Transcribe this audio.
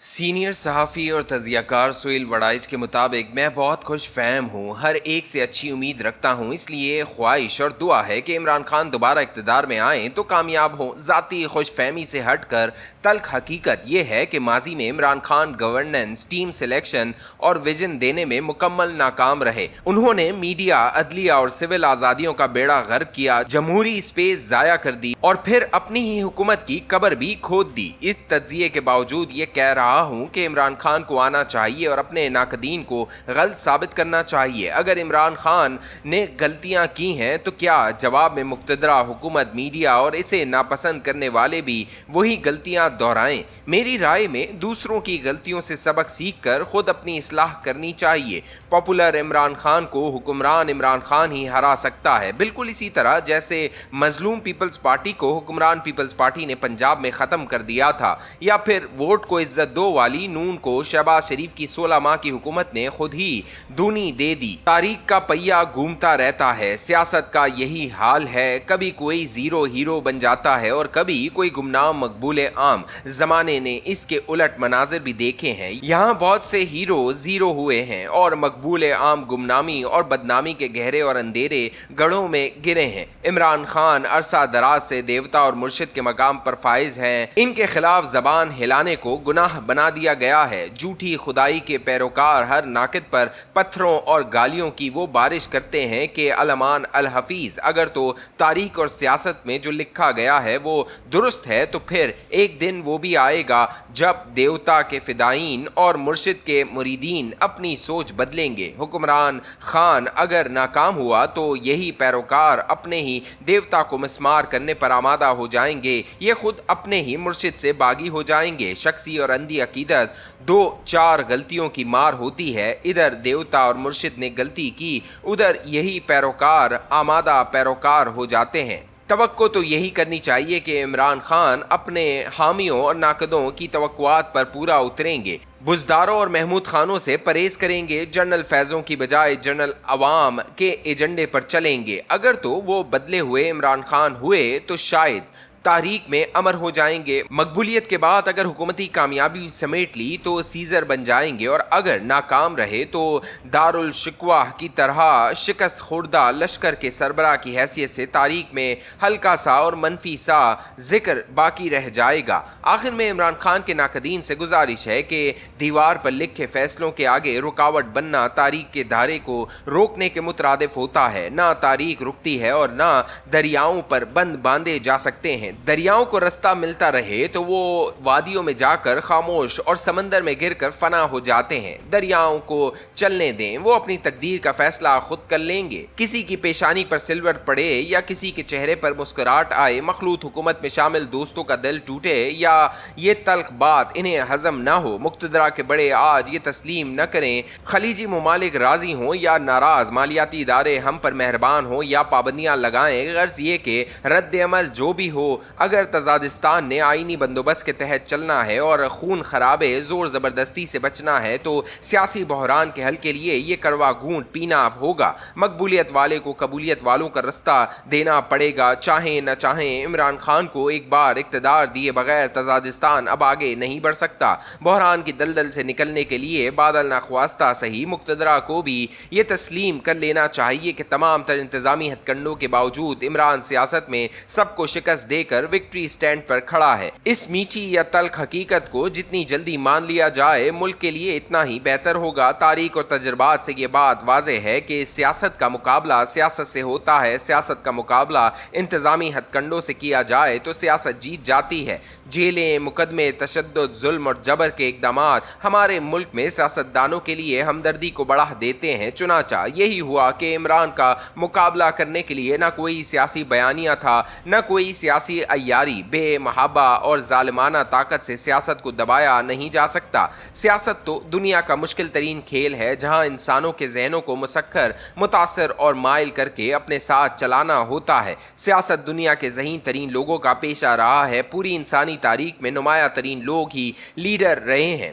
Senior صحافی اور تجزیہ کار سہیل وڑائچ کے مطابق میں بہت خوش فہم ہوں، ہر ایک سے اچھی امید رکھتا ہوں، اس لیے خواہش اور دعا ہے کہ عمران خان دوبارہ اقتدار میں آئیں تو کامیاب ہوں۔ ذاتی خوش فہمی سے ہٹ کر تلخ حقیقت یہ ہے کہ ماضی میں Imran Khan governance, team selection اور ویژن دینے میں مکمل ناکام رہے۔ انہوں نے میڈیا، عدلیہ اور سول آزادیوں کا بیڑا غرق کیا، جمہوری اسپیس ضائع کر دی اور پھر اپنی ہی حکومت کی قبر بھی کھود دی۔ اس تجزیے کے باوجود یہ کہہ رہا ہوں کہ عمران خان کو آنا چاہیے اور اپنے ناقدین کو غلط ثابت کرنا چاہیے۔ اگر عمران خان نے غلطیاں کی ہیں تو کیا جواب میں مقتدرہ حکومت، میڈیا اور اسے ناپسند کرنے والے بھی وہی غلطیاں دہرائیں؟ میری رائے میں دوسروں کی غلطیوں سے سبق سیکھ کر خود اپنی اصلاح کرنی چاہیے۔ پاپولر عمران خان کو حکمران عمران خان ہی ہرا سکتا ہے، بالکل اسی طرح جیسے مظلوم پیپلز پارٹی کو حکمران پیپلز پارٹی نے پنجاب میں ختم کر دیا تھا، یا پھر ووٹ کو عزت دو والی نون کو شہباز شریف کی 16 ماہ کی حکومت نے خود ہی دونی دے دی۔ تاریخ کا پہیہ گھومتا رہتا ہے، سیاست کا یہی حال ہے، کبھی کوئی زیرو ہیرو بن جاتا ہے اور کبھی کوئی گمنام مقبول عام۔ زمانے نے اس کے الٹ مناظر بھی دیکھے ہیں، یہاں بہت سے ہیرو زیرو ہوئے ہیں اور مقبول عام گمنامی اور بدنامی کے گہرے اور اندھیرے گڑھوں میں گرے ہیں۔ عمران خان عرصہ دراز سے دیوتا اور مرشد کے مقام پر فائز ہیں، ان کے خلاف زبان ہلانے کو گناہ بنا دیا گیا ہے۔ جھوٹی خدائی کے پیروکار ہر ناقد پر پتھروں اور گالیوں کی وہ بارش کرتے ہیں کہ علمان الحفیظ، اگر تو تاریخ اور سیاست میں جو لکھا گیا ہے وہ درست ہے تو پھر ایک دن وہ بھی آئے گا جب دیوتا کے فدائین اور مرشد کے مریدین اپنی سوچ بدلیں گے۔ حکمران خان اگر ناکام ہوا تو یہی پیروکار اپنے ہی دیوتا کو مسمار کرنے پر آمادہ ہو جائیں گے، یہ خود اپنے ہی مرشد سے باغی ہو جائیں گے۔ شخصی اور اندھی عقیدت دو چار غلطیوں کی مار ہوتی ہے، ادھر دیوتا اور مرشد نے غلطی کی، ادھر یہی پیروکار آمادہ پیروکار ہو جاتے ہیں۔ توقع تو یہی کرنی چاہیے کہ عمران خان اپنے حامیوں اور ناقدوں کی توقعات پر پورا اتریں گے، بزداروں اور محمود خانوں سے پرہیز کریں گے، جنرل فیضوں کی بجائے جنرل عوام کے ایجنڈے پر چلیں گے۔ اگر تو وہ بدلے ہوئے عمران خان ہوئے تو شاید تاریخ میں امر ہو جائیں گے۔ مقبولیت کے بعد اگر حکومتی کامیابی سمیٹ لی تو سیزر بن جائیں گے، اور اگر ناکام رہے تو دارالشکوہ کی طرح شکست خوردہ لشکر کے سربراہ کی حیثیت سے تاریخ میں ہلکا سا اور منفی سا ذکر باقی رہ جائے گا۔ آخر میں عمران خان کے ناقدین سے گزارش ہے کہ دیوار پر لکھے فیصلوں کے آگے رکاوٹ بننا تاریخ کے دھارے کو روکنے کے مترادف ہوتا ہے۔ نہ تاریخ رکتی ہے اور نہ دریاؤں پر بند باندھے جا سکتے ہیں۔ دریاؤں کو رستہ ملتا رہے تو وہ وادیوں میں جا کر خاموش اور سمندر میں گر کر فنا ہو جاتے ہیں۔ دریاؤں کو چلنے دیں، وہ اپنی تقدیر کا فیصلہ خود کر لیں گے۔ کسی کی پیشانی پر سلور پڑے یا کسی کے چہرے پر مسکراہٹ آئے، مخلوط حکومت میں شامل دوستوں کا دل ٹوٹے یا یہ تلخ بات انہیں ہضم نہ ہو، مقتدرہ کے بڑے آج یہ تسلیم نہ کریں، خلیجی ممالک راضی ہوں یا ناراض، مالیاتی ادارے ہم پر مہربان ہوں یا پابندیاں لگائیں، غرض یہ کہ رد عمل جو بھی ہو، اگر تزادستان نے آئینی بندوبست کے تحت چلنا ہے اور خون خرابے زور زبردستی سے بچنا ہے تو سیاسی بحران کے حل کے لیے یہ کڑوا گھونٹ پینا ہوگا۔ مقبولیت والے کو قبولیت والوں کا رستہ دینا پڑے گا، چاہیں نہ چاہیں۔ عمران خان کو ایک بار اقتدار دیے بغیر تزادستان اب آگے نہیں بڑھ سکتا۔ بحران کی دلدل سے نکلنے کے لیے بادل نخواستہ صحیح مقتدرہ کو بھی یہ تسلیم کر لینا چاہیے کہ تمام تر انتظامی ہتھ کنڈوں کے باوجود عمران سیاست میں سب کو شکست دے کر وکٹری سٹینڈ پر کھڑا ہے۔ اس میٹھی یا تلخ حقیقت کو جتنی جلدی مان لیا جائے ملک کے لیے اتنا ہی بہتر ہوگا۔ تاریخ اور تجربات سے یہ بات واضح ہے کہ سیاست کا مقابلہ سیاست سے ہوتا ہے، سیاست کا مقابلہ انتظامی ہتھ کنڈوں سے کیا جائے تو سیاست جیت جاتی ہے۔ جیلیں، مقدمے، تشدد، ظلم اور جبر کے اقدامات ہمارے ملک میں سیاستدانوں کے لیے ہمدردی کو بڑھا دیتے ہیں، چنانچہ یہی ہوا کہ عمران کا مقابلہ کرنے کے لیے نہ کوئی سیاسی بیانیہ تھا، نہ کوئی سیاسی عیاری۔ بے محابہ اور ظالمانہ طاقت سے سیاست کو دبایا نہیں جا سکتا۔ سیاست تو دنیا کا مشکل ترین کھیل ہے جہاں انسانوں کے ذہنوں کو مسخر، متاثر اور مائل کر کے اپنے ساتھ چلانا ہوتا ہے۔ سیاست دنیا کے ذہین ترین لوگوں کا پیشہ رہا ہے، پوری انسانی تاریخ میں نمایاں ترین لوگ ہی لیڈر رہے ہیں